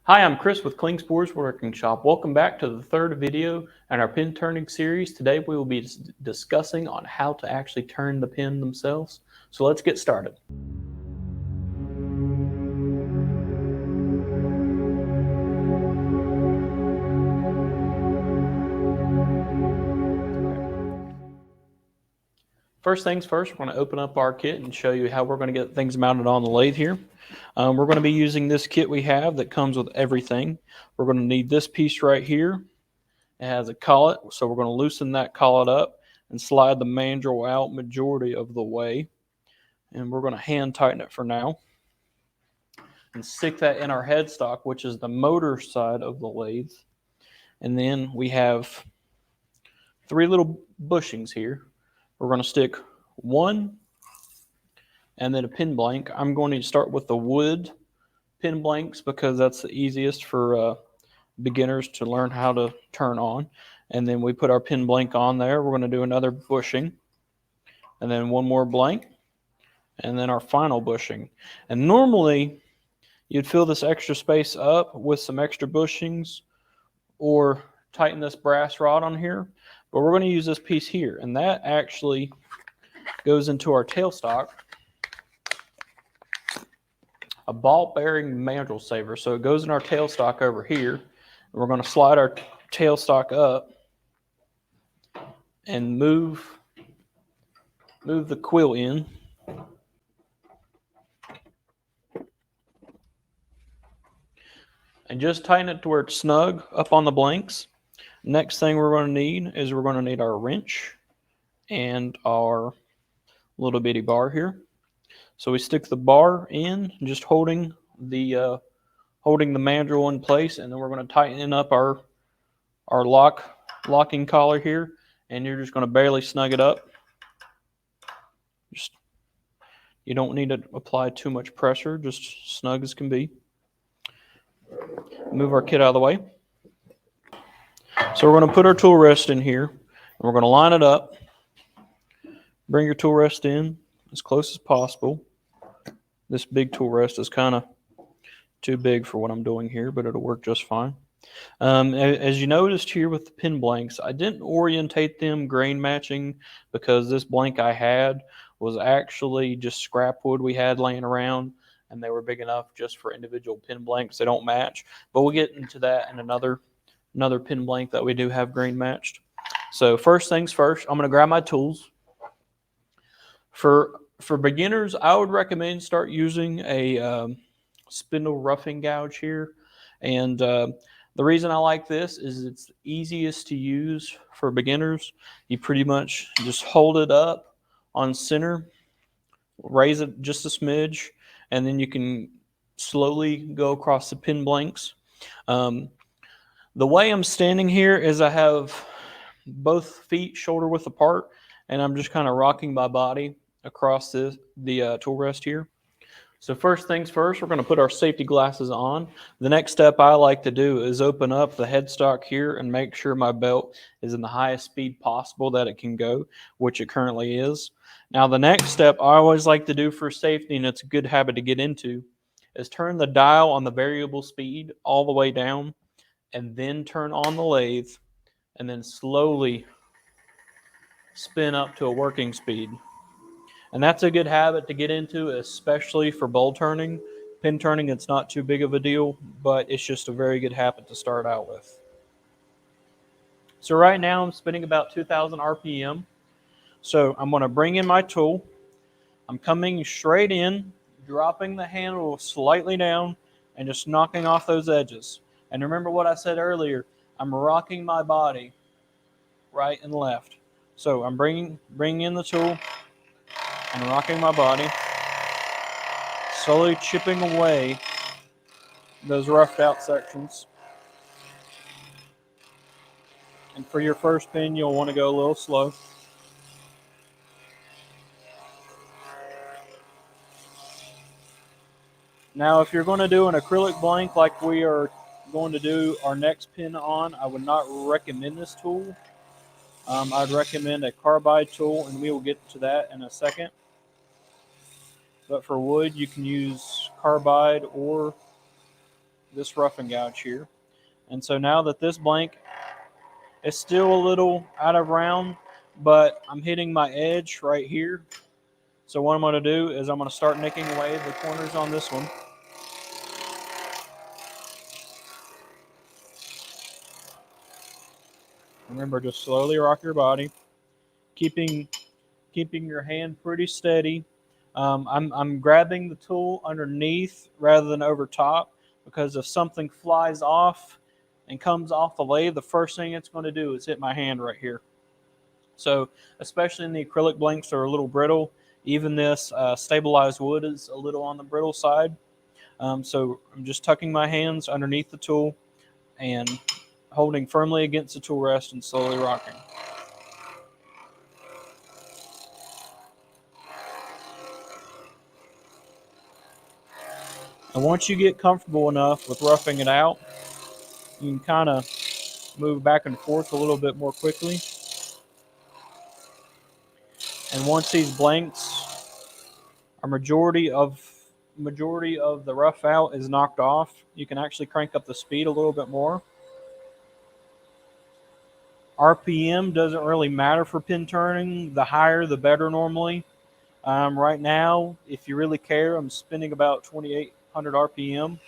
Hi, I'm Chris with Klingspor's Woodworking Shop. Welcome back to the third video in our pin turning series. Today we will be discussing on how to actually turn the pin themselves. So let's get started. First things first, we're going to open up our kit and show you how we're going to get things mounted on the lathe here. We're going to be using this kit we have that comes with everything. We're going to need this piece right here. It has a collet, so we're going to loosen that collet up and slide the mandrel out majority of the way. And we're going to hand tighten it for now. And stick that in our headstock, which is the motor side of the lathe. And then we have three little bushings here. We're going to stick one and then a pin blank. I'm going to start with the wood pin blanks because that's the easiest for beginners to learn how to turn on. And then we put our pin blank on there. We're going to do another bushing and then one more blank and then our final bushing. And normally you'd fill this extra space up with some extra bushings or tighten this brass rod on here, but we're going to use this piece here, and that actually goes into our tailstock, a ball bearing mandrel saver. So it goes in our tailstock over here, and we're going to slide our tailstock up and move the quill in. And just tighten it to where it's snug up on the blanks. Next thing we're going to need is we're going to need our wrench and our little bitty bar here. So we stick the bar in, just holding the mandrel in place, and then we're going to tighten up our locking collar here, and you're just going to barely snug it up. You don't need to apply too much pressure, just snug as can be. Move our kit out of the way. So we're going to put our tool rest in here, and we're going to line it up. Bring your tool rest in as close as possible. This big tool rest is kind of too big for what I'm doing here, but it'll work just fine. As you noticed here with the pin blanks, I didn't orientate them grain matching because this blank I had was actually just scrap wood we had laying around, and they were big enough just for individual pin blanks. They don't match, but we'll get into that in another pin blank that we do have grain matched. So first things first, I'm going to grab my tools. For beginners, I would recommend start using a spindle roughing gouge here. And the reason I like this is it's the easiest to use for beginners. You pretty much just hold it up on center, raise it just a smidge, and then you can slowly go across the pin blanks. The way I'm standing here is I have both feet shoulder width apart, and I'm just kind of rocking my body across the tool rest here. So first things first, we're going to put our safety glasses on. The next step I like to do is open up the headstock here and make sure my belt is in the highest speed possible that it can go, which it currently is. Now the next step I always like to do for safety, and it's a good habit to get into, is turn the dial on the variable speed all the way down and then turn on the lathe and then slowly spin up to a working speed. And that's a good habit to get into, especially for bowl turning. Pin turning, it's not too big of a deal, but it's just a very good habit to start out with. So right now I'm spinning about 2,000 RPM. So I'm going to bring in my tool. I'm coming straight in, dropping the handle slightly down, and just knocking off those edges. And remember what I said earlier, I'm rocking my body right and left. So I'm bringing in the tool and rocking my body, slowly chipping away those roughed out sections. And for your first pin, you'll want to go a little slow. Now, if you're going to do an acrylic blank like we are going to do our next pin on, I would not recommend this tool. I'd recommend a carbide tool, and we will get to that in a second. But for wood, you can use carbide or this roughing gouge here. And so now that this blank is still a little out of round, but I'm hitting my edge right here. So what I'm going to do is I'm going to start nicking away the corners on this one. Remember, just slowly rock your body, keeping your hand pretty steady. I'm grabbing the tool underneath rather than over top, because if something flies off and comes off the lathe, the first thing it's going to do is hit my hand right here. So especially in the acrylic blanks that are a little brittle, even this stabilized wood is a little on the brittle side. So I'm just tucking my hands underneath the tool and holding firmly against the tool rest and slowly rocking. And once you get comfortable enough with roughing it out, you can kind of move back and forth a little bit more quickly. And once these blanks are majority of the rough out is knocked off, you can actually crank up the speed a little bit more. RPM doesn't really matter for pin turning. The higher, the better normally. Right now, if you really care, I'm spinning about 2,800 RPM.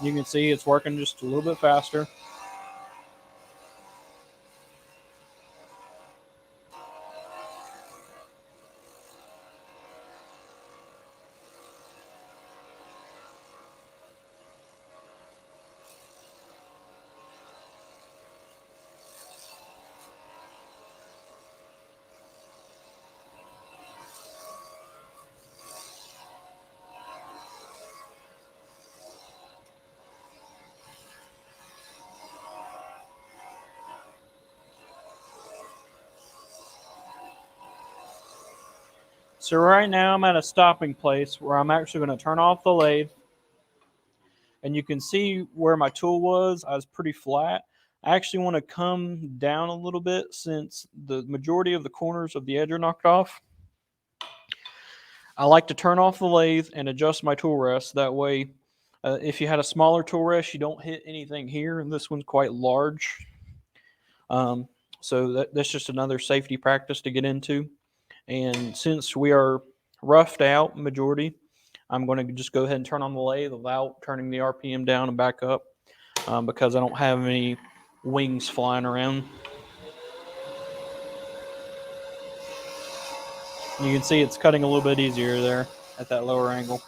You can see it's working just a little bit faster. So right now I'm at a stopping place where I'm actually going to turn off the lathe. And you can see where my tool was. I was pretty flat. I actually want to come down a little bit since the majority of the corners of the edge are knocked off. I like to turn off the lathe and adjust my tool rest. That way, if you had a smaller tool rest, you don't hit anything here. And this one's quite large. So that's just another safety practice to get into. And since we are roughed out majority, I'm going to just go ahead and turn on the lathe without turning the RPM down and back up, because I don't have any wings flying around. You can see it's cutting a little bit easier there at that lower angle.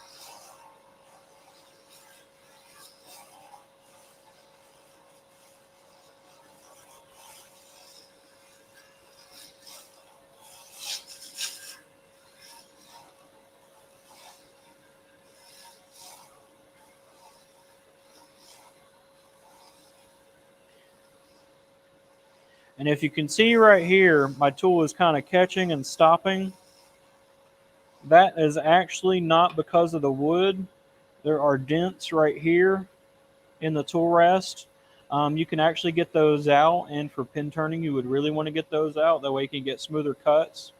And if you can see right here, my tool is kind of catching and stopping. That is actually not because of the wood. There are dents right here in the tool rest. You can actually get those out, and for pin turning, you would really want to get those out. That way you can get smoother cuts.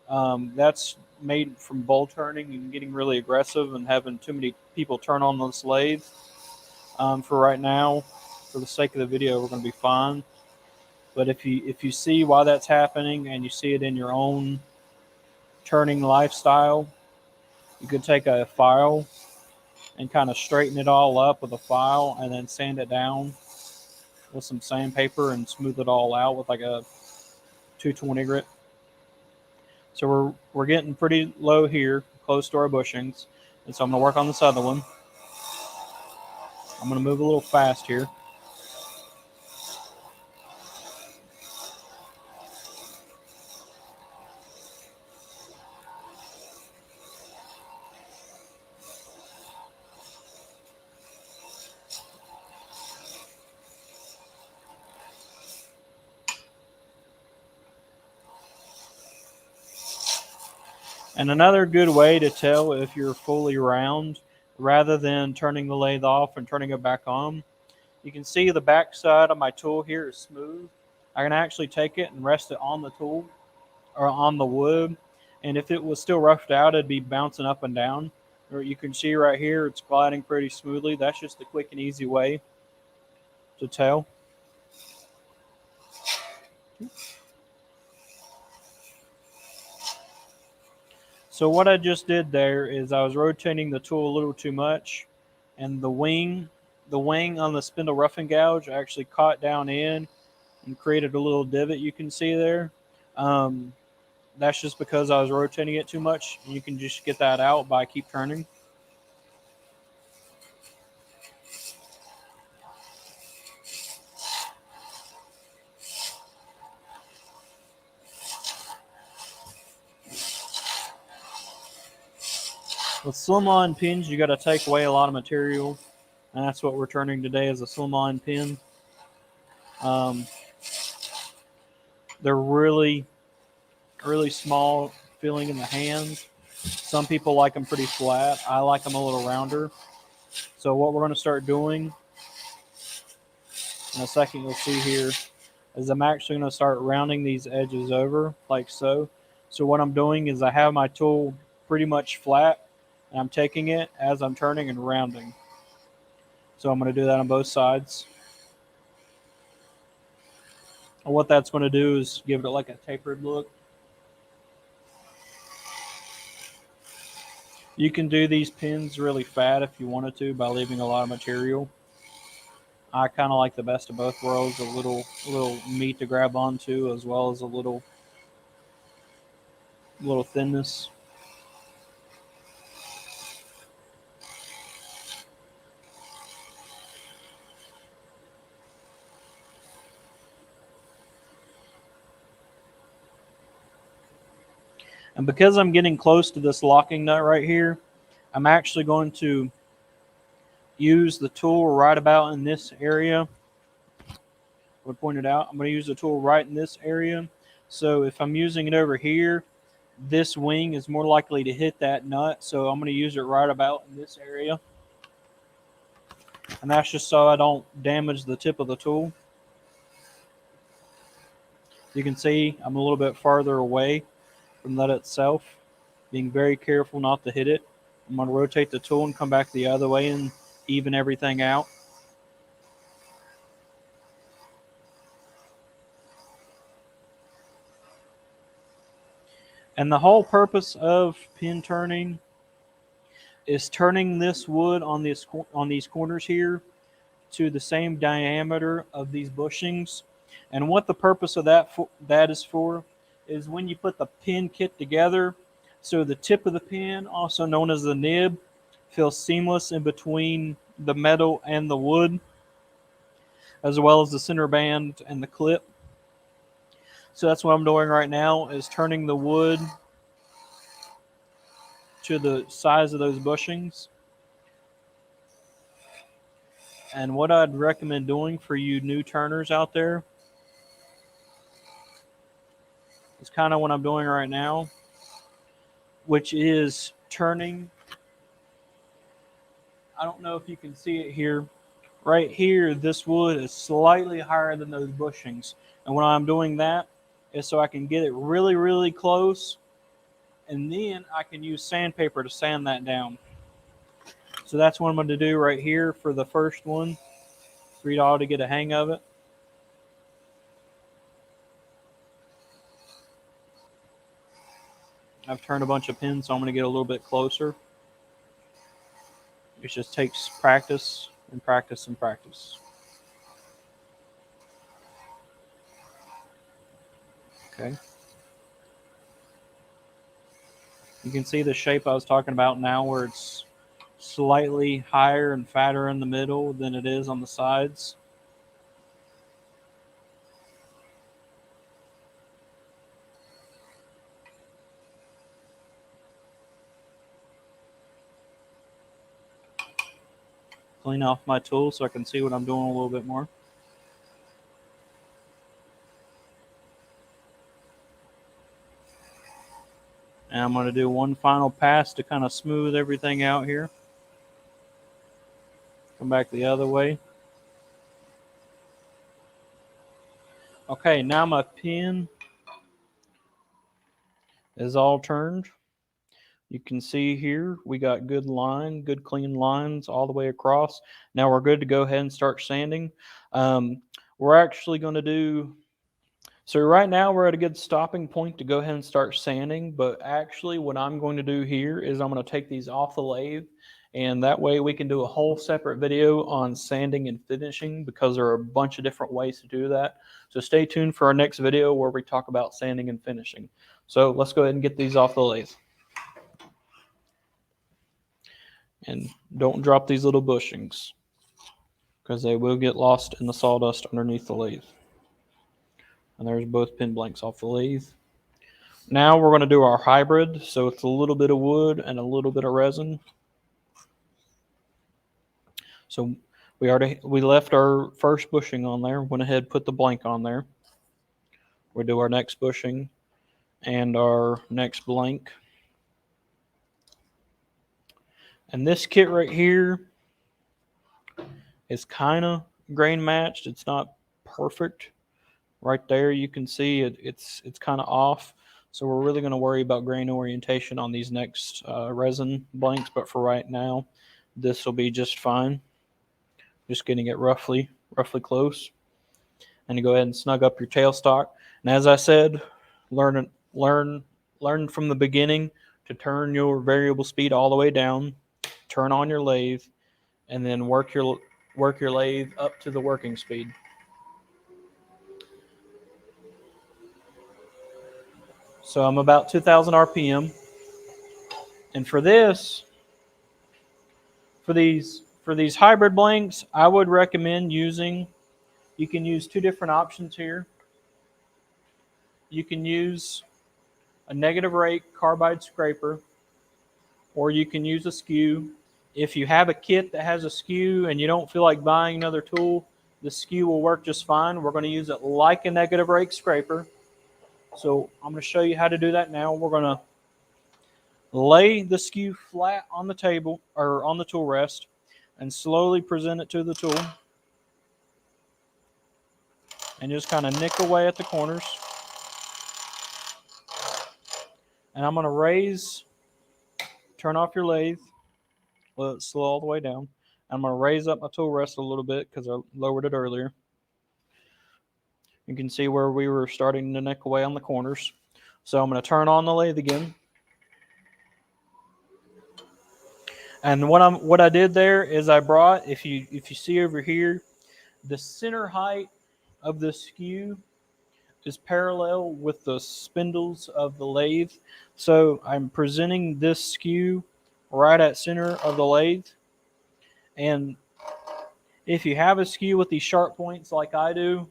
That's made from bowl turning and getting really aggressive and having too many people turn on this lathe. For right now, for the sake of the video, we're going to be fine. But if you see why that's happening and you see it in your own turning lifestyle, you could take a file and kind of straighten it all up with a file and then sand it down with some sandpaper and smooth it all out with like a 220 grit. So we're getting pretty low here, close to our bushings. And so I'm going to work on this other one. I'm going to move a little fast here. And another good way to tell if you're fully round, rather than turning the lathe off and turning it back on, you can see the back side of my tool here is smooth. I can actually take it and rest it on the tool or on the wood. And if it was still roughed out, it'd be bouncing up and down. Or you can see right here, it's gliding pretty smoothly. That's just a quick and easy way to tell. So what I just did there is I was rotating the tool a little too much, and the wing on the spindle roughing gouge actually caught down in and created a little divot you can see there. That's just because I was rotating it too much. You can just get that out by keep turning. With slim-on pins, you got to take away a lot of material, and that's what we're turning today is a slim-on pin. They're really, really small feeling in the hand. Some people like them pretty flat. I like them a little rounder. So what we're going to start doing in a second, you'll see here, is I'm actually going to start rounding these edges over like so. So what I'm doing is I have my tool pretty much flat, and I'm taking it as I'm turning and rounding. So I'm going to do that on both sides. And what that's going to do is give it like a tapered look. You can do these pins really fat if you wanted to by leaving a lot of material. I kind of like the best of both worlds, a little meat to grab onto as well as a little thinness. And because I'm getting close to this locking nut right here, I'm actually going to use the tool right about in this area. I pointed out, I'm going to use the tool right in this area. So if I'm using it over here, this wing is more likely to hit that nut. So I'm going to use it right about in this area. And that's just so I don't damage the tip of the tool. You can see I'm a little bit farther away from that itself, being very careful not to hit it. I'm going to rotate the tool and come back the other way and even everything out. And the whole purpose of pin turning is turning this wood on these corners here to the same diameter of these bushings. And what the purpose of that is for is when you put the pin kit together, so the tip of the pin, also known as the nib, feels seamless in between the metal and the wood, as well as the center band and the clip. So that's what I'm doing right now, is turning the wood to the size of those bushings. And what I'd recommend doing for you new turners out there is kind of what I'm doing right now, which is turning. I don't know if you can see it here. Right here, this wood is slightly higher than those bushings. And when I'm doing that is so I can get it really, really close, and then I can use sandpaper to sand that down. So that's what I'm going to do right here for the first one, for y'all to get a hang of it. I've turned a bunch of pins, so I'm going to get a little bit closer. It just takes practice and practice and practice. Okay. You can see the shape I was talking about now, where it's slightly higher and fatter in the middle than it is on the sides. Clean off my tool so I can see what I'm doing a little bit more. And I'm going to do one final pass to kind of smooth everything out here. Come back the other way. Okay, now my pin is all turned. You can see here we got good clean lines all the way across. Now we're good to go ahead and start sanding. We're actually going to do, so right now we're at a good stopping point to go ahead and start sanding, but actually what I'm going to do here is I'm going to take these off the lathe, and that way we can do a whole separate video on sanding and finishing, because there are a bunch of different ways to do that. So stay tuned for our next video where we talk about sanding and finishing. So let's go ahead and get these off the lathe. And don't drop these little bushings, because they will get lost in the sawdust underneath the lathe. And there's both pin blanks off the lathe. Now we're going to do our hybrid, so it's a little bit of wood and a little bit of resin. So we left our first bushing on there, went ahead, put the blank on there. We do our next bushing and our next blank. And this kit right here is kind of grain matched. It's not perfect. Right there you can see it's kind of off. So we're really going to worry about grain orientation on these next resin blanks. But for right now, this will be just fine. Just getting it roughly close. And you go ahead and snug up your tailstock. And as I said, learn from the beginning to turn your variable speed all the way down. Turn on your lathe, and then work your lathe up to the working speed. So I'm about 2,000 RPM, and for these hybrid blanks, I would recommend using. You can use two different options here. You can use a negative rake carbide scraper, or you can use a skew. If you have a kit that has a skew and you don't feel like buying another tool, the skew will work just fine. We're going to use it like a negative rake scraper. So I'm going to show you how to do that now. We're going to lay the skew flat on the table or on the tool rest and slowly present it to the tool. And just kind of nick away at the corners. And I'm going to turn off your lathe. Let it slow all the way down. I'm going to raise up my tool rest a little bit because I lowered it earlier. You can see where we were starting to nick away on the corners. So I'm going to turn on the lathe again. And what I did there is I brought, if you see over here, the center height of the skew is parallel with the spindles of the lathe. So I'm presenting this skew right at center of the lathe. And if you have a skew with these sharp points like I do,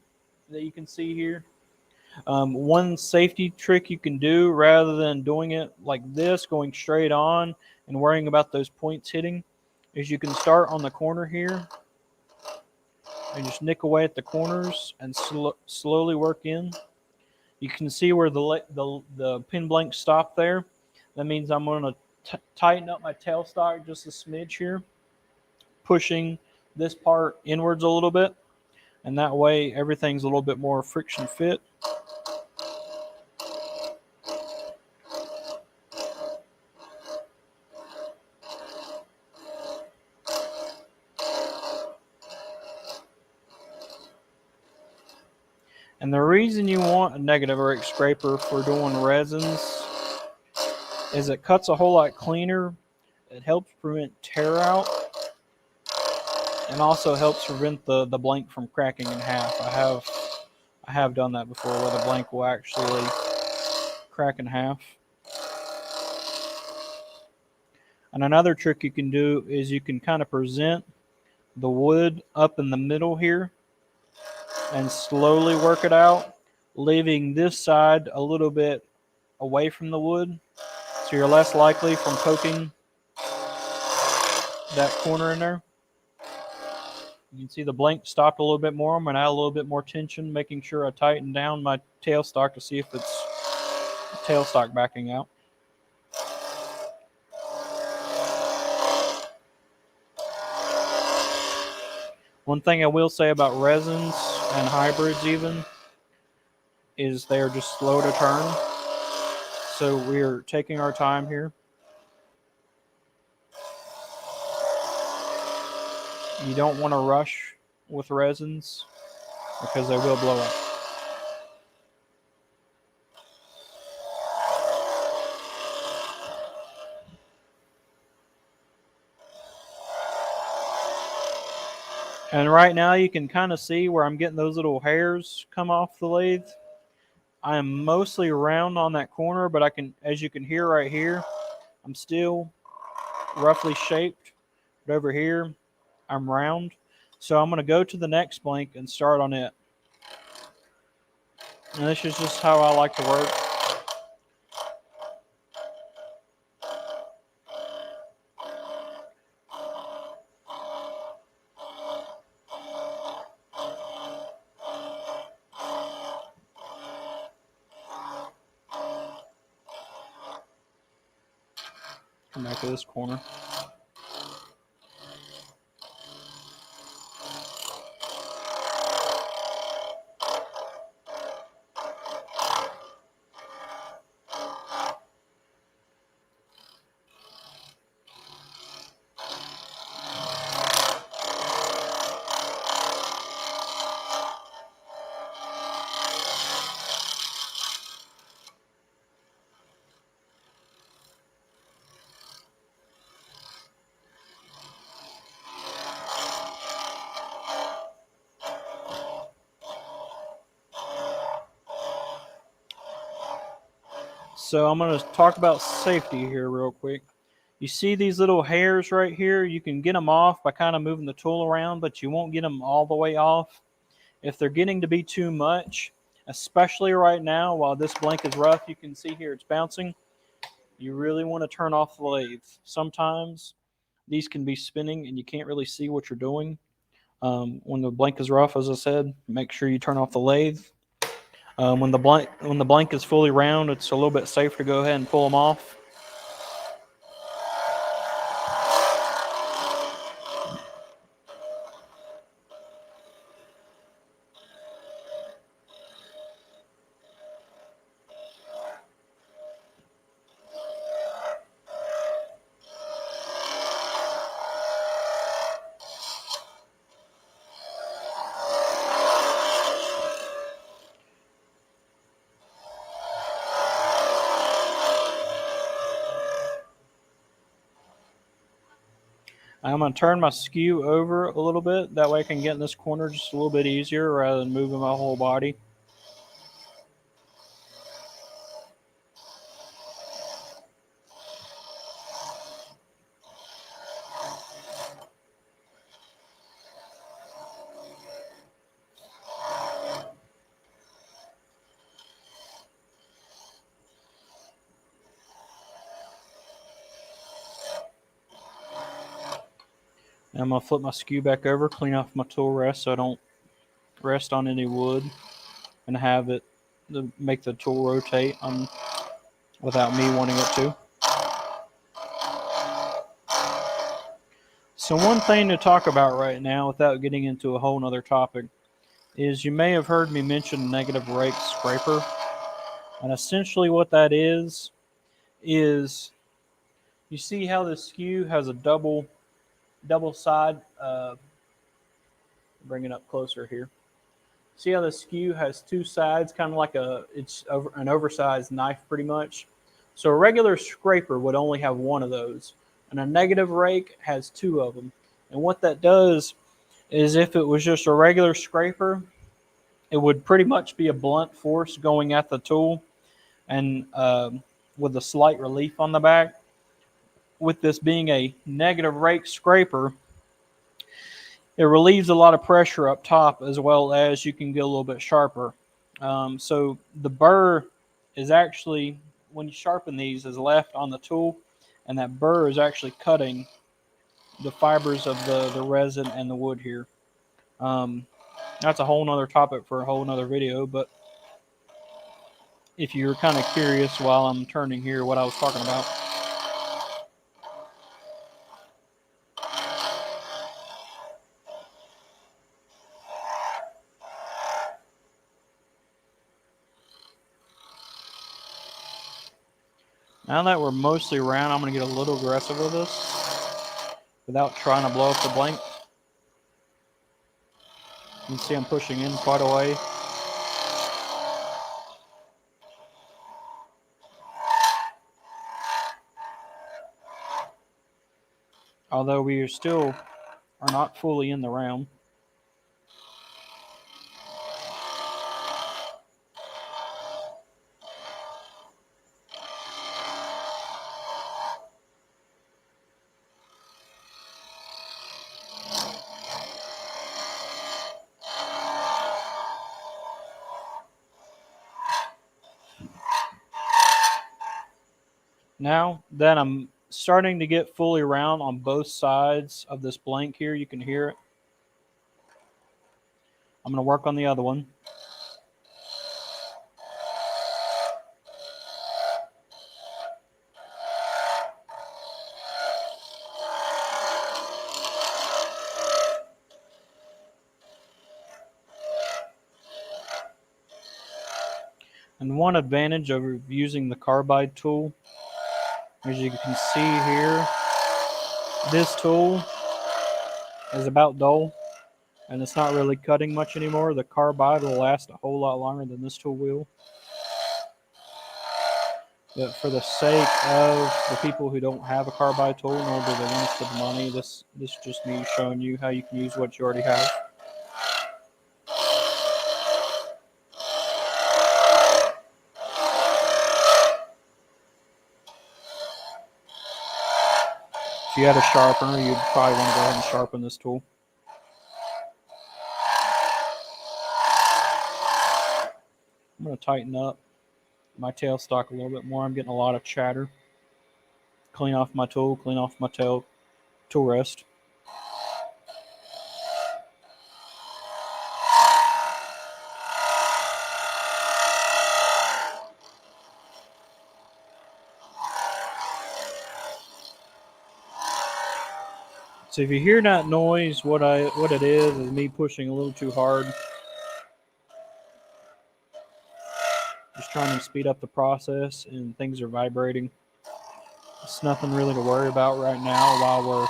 that you can see here, one safety trick you can do rather than doing it like this, going straight on and worrying about those points hitting, is you can start on the corner here and just nick away at the corners and slowly work in. You can see where the pin blank stopped there. That means I'm going to tighten up my tailstock just a smidge here, pushing this part inwards a little bit, and that way everything's a little bit more friction fit. And the reason you want a negative rake scraper for doing resins is it cuts a whole lot cleaner. It helps prevent tear out and also helps prevent the blank from cracking in half. I have done that before where the blank will actually crack in half. And another trick you can do is you can kind of present the wood up in the middle here and slowly work it out, leaving this side a little bit away from the wood, so you're less likely from poking that corner in there. You can see the blank stopped a little bit more. I'm going to add a little bit more tension, making sure I tighten down my tailstock to see if it's tailstock backing out. One thing I will say about resins and hybrids even is they are just slow to turn. So we're taking our time here. You don't want to rush with resins because they will blow up. And right now you can kind of see where I'm getting those little hairs come off the lathe. I am mostly round on that corner, but I can, as you can hear right here, I'm still roughly shaped. But over here, I'm round. So I'm going to go to the next blank and start on it. And this is just how I like to work. Come back to this corner. So I'm going to talk about safety here real quick. You see these little hairs right here? You can get them off by kind of moving the tool around, but you won't get them all the way off. If they're getting to be too much, especially right now while this blank is rough, you can see here it's bouncing. You really want to turn off the lathe. Sometimes these can be spinning and you can't really see what you're doing. When the blank is rough, as I said, make sure you turn off the lathe. When the blank is fully round, it's a little bit safer to go ahead and pull them off. I'm going to turn my skew over a little bit. That way I can get in this corner just a little bit easier rather than moving my whole body. I'm going to flip my skew back over, clean off my tool rest so I don't rest on any wood and have it to make the tool rotate without me wanting it to. So one thing to talk about right now without getting into a whole nother topic is you may have heard me mention negative rake scraper. And essentially what that is you see how the skew has a double side. Bring it up closer here. See how the skew has two sides, kind of like it's an oversized knife pretty much. So a regular scraper would only have one of those, and a negative rake has two of them. And what that does is if it was just a regular scraper, it would pretty much be a blunt force going at the tool and with a slight relief on the back. With this being a negative rake scraper, it relieves a lot of pressure up top as well as you can get a little bit sharper. So the burr is actually, when you sharpen these, is left on the tool, and that burr is actually cutting the fibers of the resin and the wood here. That's a whole nother topic for a whole nother video, but if you're kind of curious while I'm turning here what I was talking about. Now that we're mostly round, I'm going to get a little aggressive with this without trying to blow up the blank. You can see I'm pushing in quite a way. Although we still are not fully in the round. Now that I'm starting to get fully round on both sides of this blank here, you can hear it. I'm going to work on the other one. And one advantage of using the carbide tool, as you can see here, this tool is about dull and it's not really cutting much anymore. The carbide will last a whole lot longer than this tool will. But for the sake of the people who don't have a carbide tool, nor do they want to spend money, this is just me showing you how you can use what you already have. If you had a sharpener, you'd probably want to go ahead and sharpen this tool. I'm going to tighten up my tailstock a little bit more. I'm getting a lot of chatter. Clean off my tool, clean off my tool rest. So if you hear that noise, what it is me pushing a little too hard. Just trying to speed up the process, and things are vibrating. It's nothing really to worry about right now while we're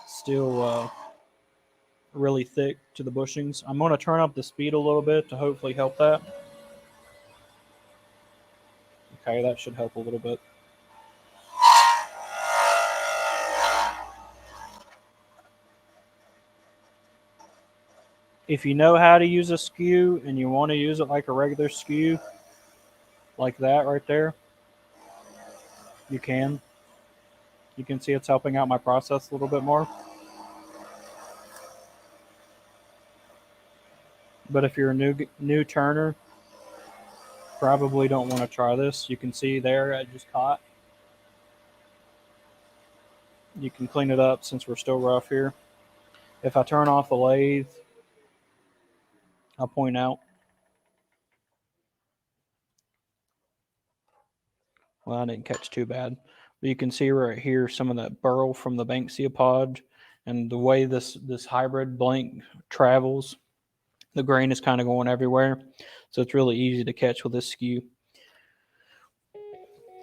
still really thick to the bushings. I'm going to turn up the speed a little bit to hopefully help that. Okay, that should help a little bit. If you know how to use a skew and you want to use it like a regular skew, like that right there, you can. You can see it's helping out my process a little bit more. But if you're a new turner, probably don't want to try this. You can see there I just caught. You can clean it up since we're still rough here. If I turn off the lathe, I'll point out. Well, I didn't catch too bad. But you can see right here some of that burl from the Banksia pod, and the way this hybrid blank travels, the grain is kind of going everywhere. So it's really easy to catch with this skew.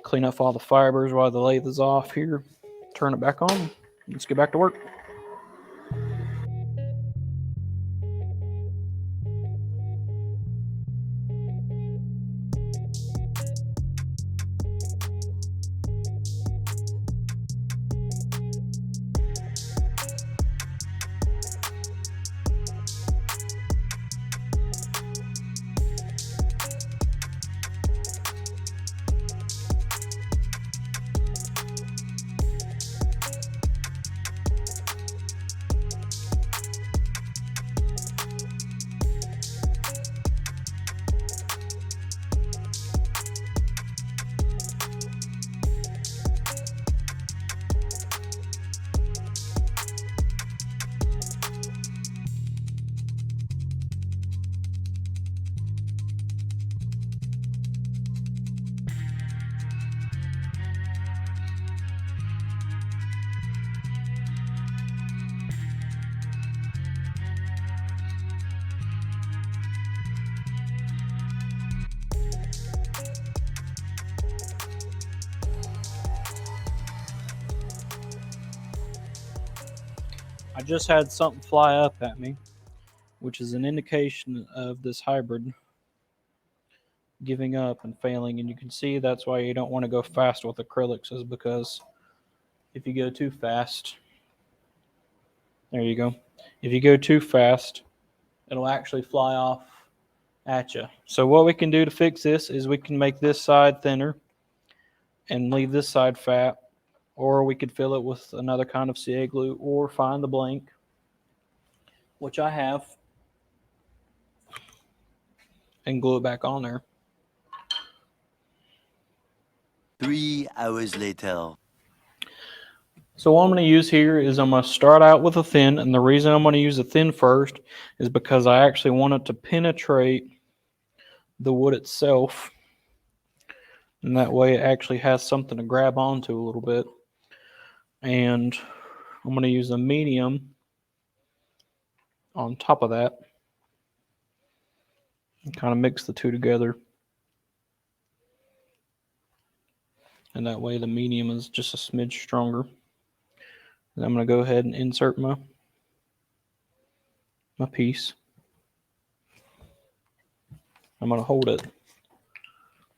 Clean up all the fibers while the lathe is off here. Turn it back on. Let's get back to work. I just had something fly up at me. which is an indication of this hybrid giving up and failing. And you can see that's why you don't want to go fast with acrylics, is because if you go too fast, there you go. If you go too fast, it'll actually fly off at you. So what we can do to fix this is we can make this side thinner and leave this side fat, or we could fill it with another kind of CA glue, or find the blank, which I have, and glue it back on there. 3 hours later. So what I'm going to use here is I'm going to start out with a thin, and the reason I'm going to use a thin first is because I actually want it to penetrate the wood itself, and that way it actually has something to grab onto a little bit. And I'm going to use a medium on top of that and kind of mix the two together. And that way the medium is just a smidge stronger. And I'm going to go ahead and insert my piece. I'm going to hold it.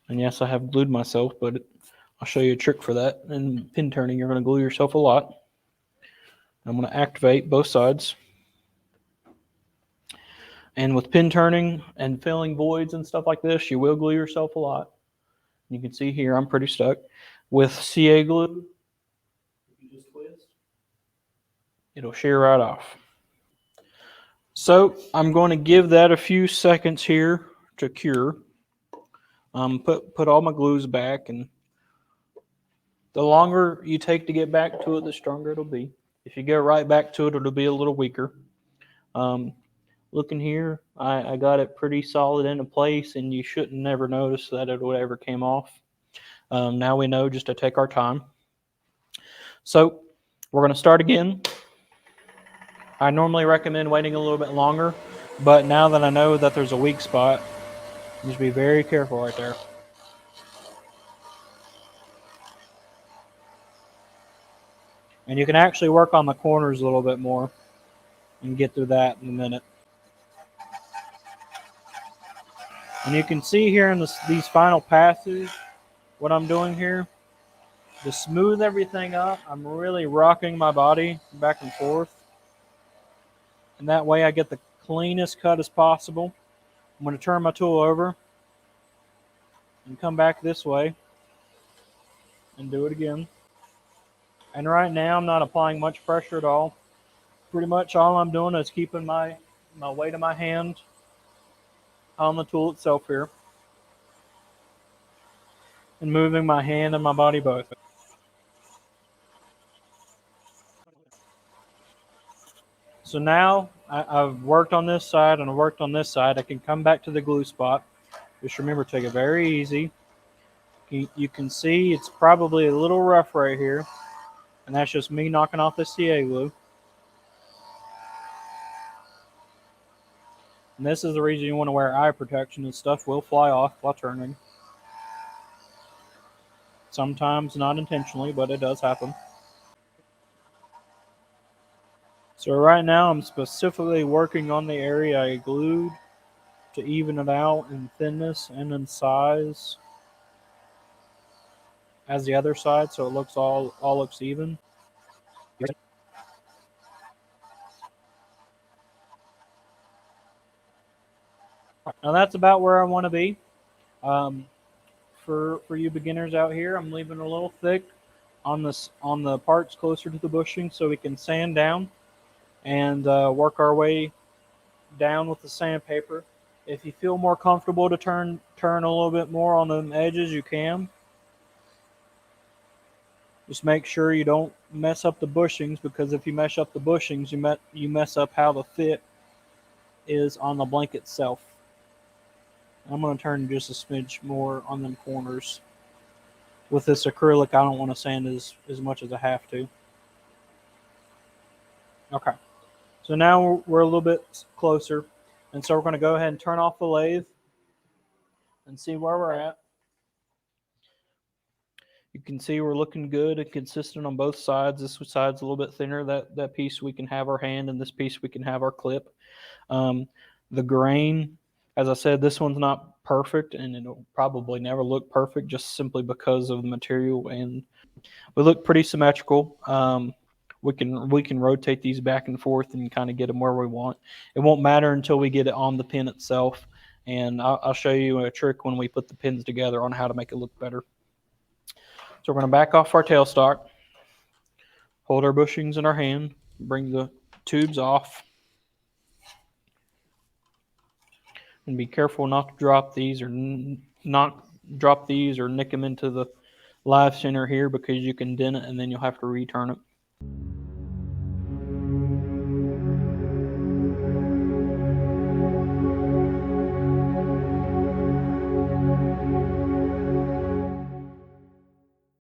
And yes, I have glued myself, but I'll show you a trick for that. In pin turning, you're going to glue yourself a lot. I'm going to activate both sides. And with pin turning and filling voids and stuff like this, you will glue yourself a lot. You can see here I'm pretty stuck. With CA glue, if you just twist, it'll shear right off. So I'm going to give that a few seconds here to cure. Put all my glues back, and the longer you take to get back to it, the stronger it'll be. If you go right back to it, it'll be a little weaker. Looking here, I got it pretty solid into place, and you shouldn't never notice that it would ever came off. Now we know just to take our time. So we're going to start again. I normally recommend waiting a little bit longer, but now that I know that there's a weak spot, just be very careful right there. And you can actually work on the corners a little bit more and get through that in a minute. And you can see here in these final passes what I'm doing here. To smooth everything up, I'm really rocking my body back and forth. And that way I get the cleanest cut as possible. I'm going to turn my tool over and come back this way and do it again. And right now I'm not applying much pressure at all. Pretty much all I'm doing is keeping my weight of my hand on the tool itself here and moving my hand and my body both. So now I've worked on this side and I've worked on this side. I can come back to the glue spot. Just remember, take it very easy. You can see it's probably a little rough right here, and that's just me knocking off the CA glue. And this is the reason you want to wear eye protection, and stuff will fly off while turning. Sometimes not intentionally, but it does happen. So right now I'm specifically working on the area I glued to even it out in thinness and in size as the other side, so it looks all looks even. Now that's about where I want to be. For you beginners out here, I'm leaving a little thick on the parts closer to the bushing so we can sand down and work our way down with the sandpaper. If you feel more comfortable to turn a little bit more on the edges, you can. Just make sure you don't mess up the bushings, because if you mess up the bushings, you mess up how the fit is on the blanket itself. I'm going to turn just a smidge more on them corners. With this acrylic, I don't want to sand as much as I have to. Okay. So now we're a little bit closer. And so we're going to go ahead and turn off the lathe and see where we're at. You can see we're looking good and consistent on both sides. This side's a little bit thinner. That piece we can have our hand, and this piece we can have our clip. The grain, as I said, this one's not perfect, and it'll probably never look perfect just simply because of the material. And we look pretty symmetrical. We can rotate these back and forth and kind of get them where we want. It won't matter until we get it on the pin itself, and I'll show you a trick when we put the pins together on how to make it look better. So we're going to back off our tailstock, hold our bushings in our hand, bring the tubes off, and be careful not to drop these or nick them into the live center here, because you can dent it and then you'll have to return it.